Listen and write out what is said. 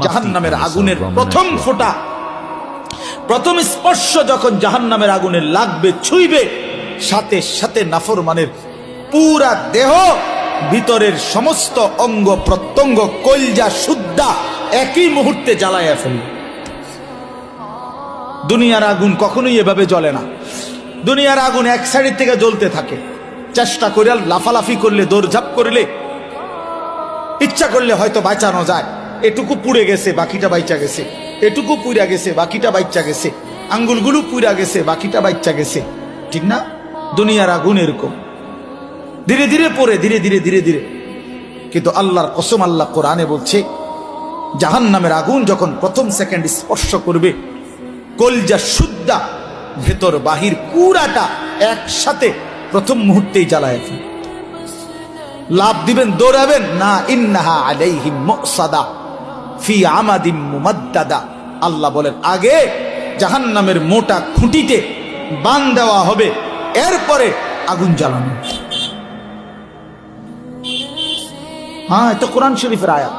জাহান্নামের আগুনের প্রথম ফোঁটা, প্রথম স্পর্শ যখন জাহান্নামের আগুনে লাগবে, ছুঁইবে, সাথে সাথে নাফরমানের পুরা দেহ, ভিতরের সমস্ত অঙ্গ প্রত্যঙ্গ, কলজা সুদ্ধা একই মুহূর্তে জ্বালায়া ফেলবে। দুনিয়ার আগুন কখনোই এভাবে জ্বলে না। দুনিয়ার আগুন এক সাইড থেকে জ্বলতে থাকে, চেষ্টা করে লাফালাফি করলে, দৌড়ঝাঁপ করলে, ইচ্ছা করলে হয়তো বাঁচানো যায়। এটুকু পুড়ে গেছে, বাকিটা বাইচা গেছে, এটুকু পুড়া গেছে, বাকিটা বাইচা গেছে, আঙ্গুলগুলো পুড়া গেছে, বাকিটা বাইচা গেছে, ঠিক না? দুনিয়ার আগুন এরকম ধীরে ধীরে পড়ে, ধীরে ধীরে ধীরে ধীরে। কিন্তু আল্লাহর কসম, আল্লাহ কোরআনে বলছে, জাহান্নামের আগুন যখন প্রথম সেকেন্ড স্পর্শ করবে, কলজা সুদ্ধা ভেতর বাহির পুরাটা একসাথে প্রথম মুহূর্তেই জ্বালায় ফেলে। লাভ দিবেন, দৌড়াবেন না। ইন্নাহা আলাইহিম মুসাদা ফি আমাদিম মুমাদ্দাদা। আল্লাহ বলেন, আগে জাহান্নামের মোটা খুঁটিতে বান দেওয়া হবে, এরপরে আগুন জ্বালানো। হ্যাঁ, এটা কোরআন শরীফের আয়াত।